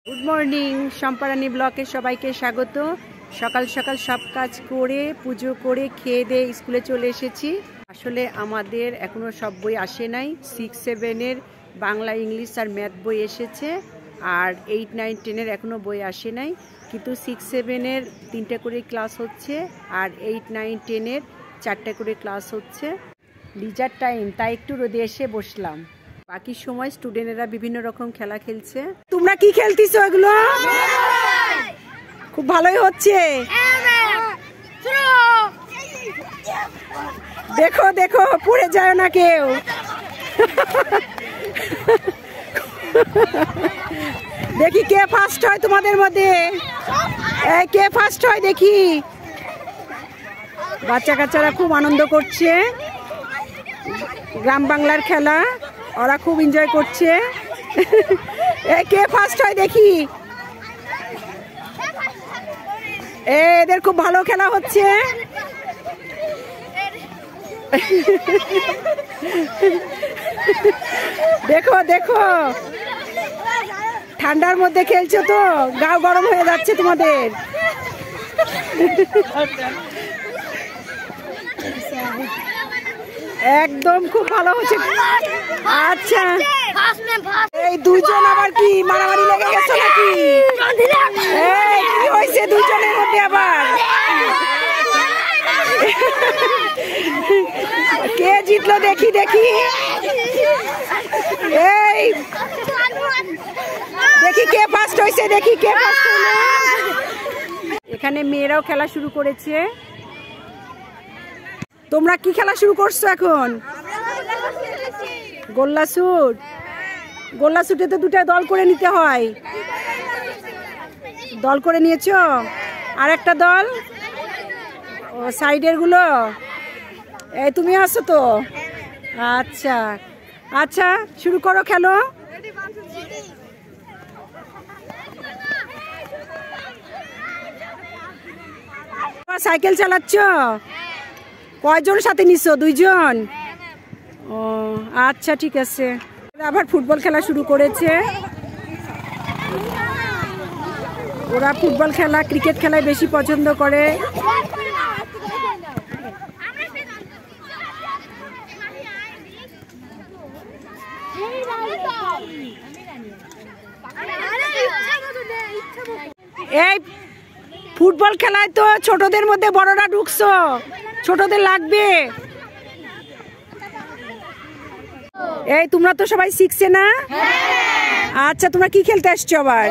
Good morning, সম্পারানি ব্লকে সবাইকে স্বাগত। সকাল সকাল সব কাজ করে পুজো করে খেয়ে দিয়ে স্কুলে চলে এসেছি। আসলে আমাদের এখনো সব বই আসে নাই। 6, 7-এর বাংলা, ইংলিশ আর ম্যাথ বই এসেছে, আর 8, 9, 10-এর এখনো বই আসে নাই। কিন্তু 6, 7-এর 3টে করে ক্লাস হচ্ছে, আর 8, 9, 10-এর 4টে করে ক্লাস হচ্ছে। লিজার টাইম, তাই একটু রোদে এসে বসলাম। বাকি সময় স্টুডেন্টরা বিভিন্ন রকম খেলা খেলছে। তোমরা কি খেলতেছো এগুলো? খুব ভালোই হচ্ছে। দেখো দেখো, পড়ে যায় না কেউ। দেখি কে ফার্স্ট হয় তোমাদের মধ্যে। কে ফার্স্ট হয় দেখি। বাচ্চা কাচ্চারা খুব আনন্দ করছে। গ্রাম বাংলার খেলা, ওরা খুব এনজয় করছে। কে ফার্স্ট হয় দেখি। এদের খুব ভালো খেলা হচ্ছে। দেখো দেখো, ঠান্ডার মধ্যে খেলছো তো, গা গরম হয়ে যাচ্ছে তোমাদের। একদম খুব ভালো হচ্ছে। আচ্ছা, এই দুইজন আবার কি মারামারি লেগে গেছে নাকি? কি হয়েছে দুইজনের মধ্যে আবার? কে জিতলো দেখি দেখি। এই দেখি কে ফার্স্ট হয়েছে, দেখি কে ফার্স্ট হলো। এখানে মেয়েরাও খেলা শুরু করেছে। তোমরা কি খেলা শুরু করছো এখন? গোল্লা শুট। গোল্লা শুটে তো 2টা দল করে নিতে হয়। দল করে নিয়েছো? আর একটা দল ও সাইডের গুলো। এই তুমি আসো তো? আচ্ছা আচ্ছা, শুরু করো, খেলো। সাইকেল চালাচ্ছ? কয়জন সাথে নিছো? 2জন? ও আচ্ছা, ঠিক আছে। আবার ফুটবল খেলা শুরু করেছে। ওরা ফুটবল খেলা, ক্রিকেট খেলায় বেশি পছন্দ করে। এই ফুটবল খেলায় তো ছোটদের মধ্যে বড়রা ঢুকছো, ছোটদের লাগবে। এই তোমরা তো সবাই শিখছে না? আচ্ছা, তোমরা কি খেলতে আসছো আবার?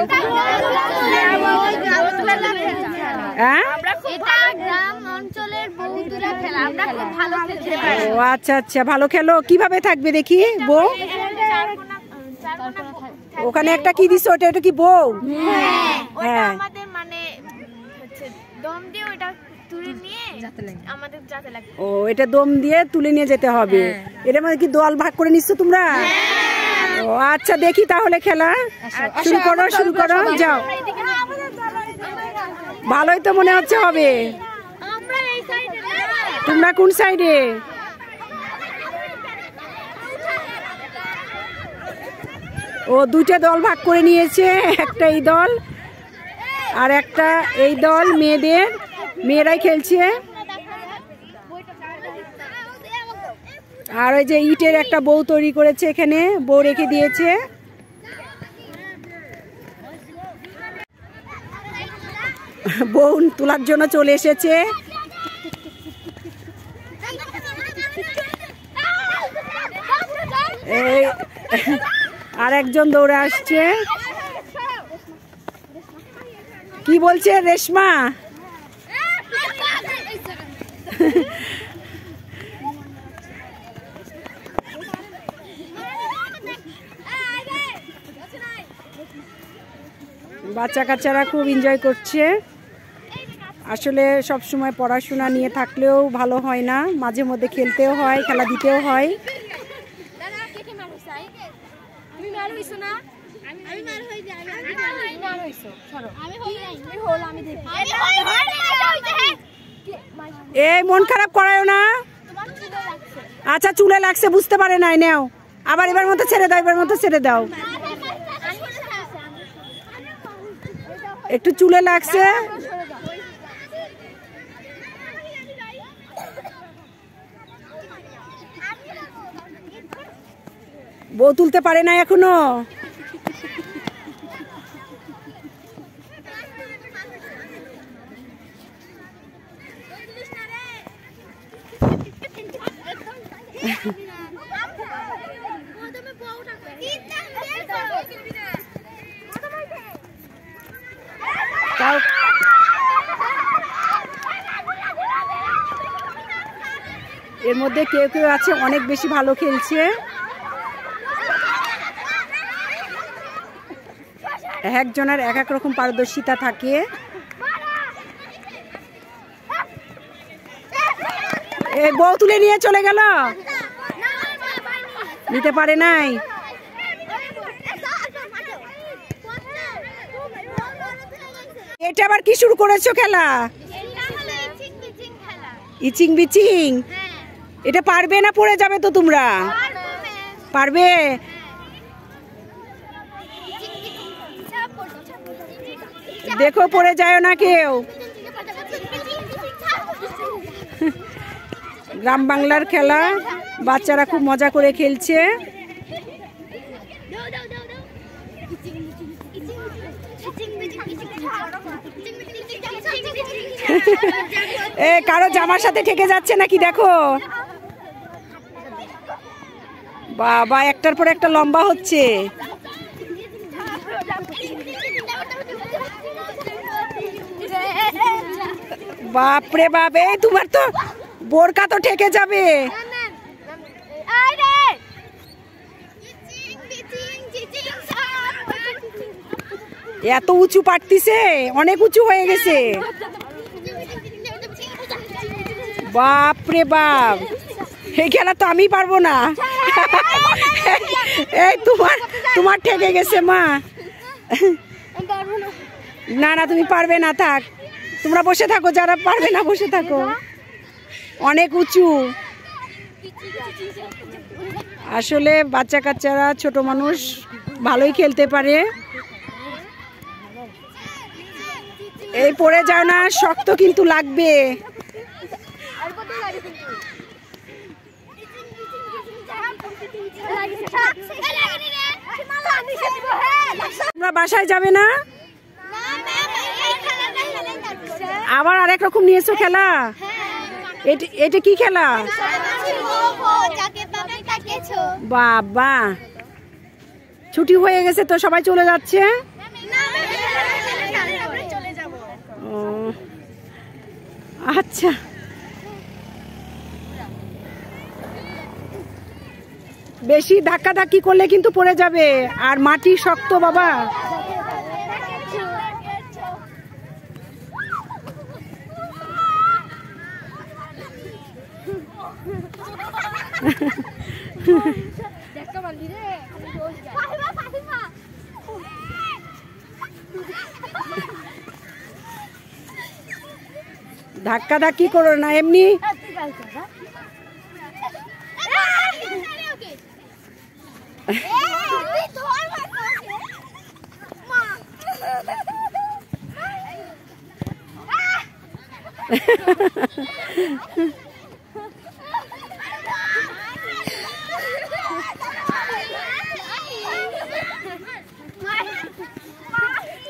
ও আচ্ছা আচ্ছা, ভালো খেলো। কিভাবে থাকবে দেখি বউ? ওখানে একটা কি দিছো, ওটা কি বউ? হ্যাঁ, ও এটা দম দিয়ে তুলে নিয়ে যেতে হবে। এটার মধ্যে কি দল ভাগ করে নিচ্ছ তোমরা? ও আচ্ছা, দেখি তাহলে খেলা শুরু করো, শুরু করো, যাও। ভালোই তো মনে হচ্ছে হবে। তোমরা কোন সাইডে? ও 2টা দল ভাগ করে নিয়েছে, একটা এই দল আর একটা এই দল। মেয়েরাই খেলছে। আর ওই যে ইটের একটা বউ তৈরি করেছে, এখানে বউ রেখে দিয়েছে। বউ তোলার জন্য চলে এসেছে। এই আর একজন দৌড়ে আসছে। কি বলছে রেশমা? বাচ্চা কাচ্চারা খুব এনজয় করছে। আসলে সব সময় পড়াশোনা নিয়ে থাকলেও ভালো হয় না, মাঝে মধ্যে খেলতেও হয়, খেলা দিতেও হয়। এই মন খারাপ করায়ও না। আচ্ছা, চুলে লাগছে, বুঝতে পারে নাই। নাও আবার, এবার মতো ছেড়ে দাও, এবার মতো ছেড়ে দাও। একটু চুলে লাগছে। বউ তুলতে পারে না এখনো। এর মধ্যে কেউ কেউ আছে অনেক বেশি ভালো খেলছে। একজনের এক এক রকম পারদর্শিতা থাকে। এই বউ তুলে নিয়ে চলে গেল, নিতে পারে নাই। এটা আবার কি শুরু করেছো খেলা? ইচিং বিচিং। এটা পারবে না, পড়ে যাবে তো তোমরা। পারবে? দেখো পড়ে যায় না কেউ। গ্রাম বাংলার খেলা, বাচ্চারা খুব মজা করে খেলছে। এ কারো জামার সাথে ঠেকে যাচ্ছে নাকি দেখো। বাবা, একটার পর একটা লম্বা হচ্ছে। বাপরে বাপ, এই তোমার তো বোরকা তো ঠেকে যাবে। এত উঁচু পারতিছে, অনেক উঁচু হয়ে গেছে। বাপরে বাপ, এই খেলা তো আমি পারবো না। এই তোমার ঠেকে গেছে মা। না না, তুমি পারবে না, থাক। তোমরা বসে থাকো, যারা পারবে না বসে থাকো। অনেক উঁচু। আসলে বাচ্চা কাচ্চারা, ছোট মানুষ ভালোই খেলতে পারে। এই পড়ে যাও না, শক্ত কিন্তু লাগবে। তোমরা বাসায় যাবে না? আবার আরেক রকম নিয়েছো খেলা। এটা কি খেলা? বাবা, ছুটি হয়ে গেছে তো সবাই চলে যাচ্ছে। আচ্ছা, বেশি ধাক্কা ধাক্কি করলে কিন্তু পড়ে যাবে, আর মাটি শক্ত বাবা। ধাক্কা ধাক্কি করো না, এমনি।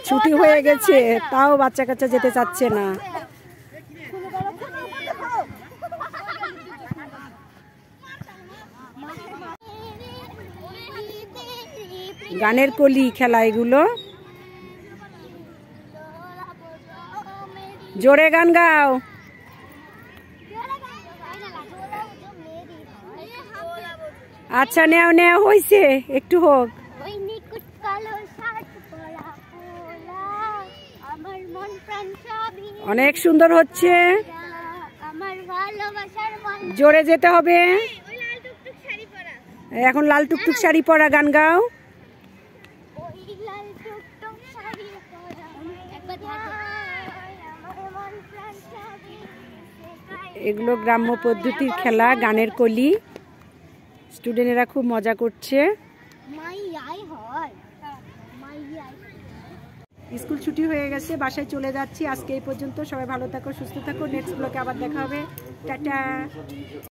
ছুটি হয়ে গেছে, তাও বাচ্চা কাচ্চা যেতে চাচ্ছে না। গানের কলি খেলা এগুলো। জোরে গান গাও। আচ্ছা, নেও নেও, হয়েছে, একটু হোক। অনেক সুন্দর হচ্ছে, জোরে যেতে হবে। এখন লাল টুকটুক শাড়ি পরা গান গাও। এগুলো গ্রাম্য পদ্ধতির খেলা, গানের কলি। স্টুডেন্টরা খুব মজা করছে। স্কুল ছুটি হয়ে গেছে, বাসায় চলে যাচ্ছি। আজকে এই পর্যন্ত, সবাই ভালো থাকো, সুস্থ থাকো। নেক্সট ব্লগে আবার দেখা হবে। টাটা।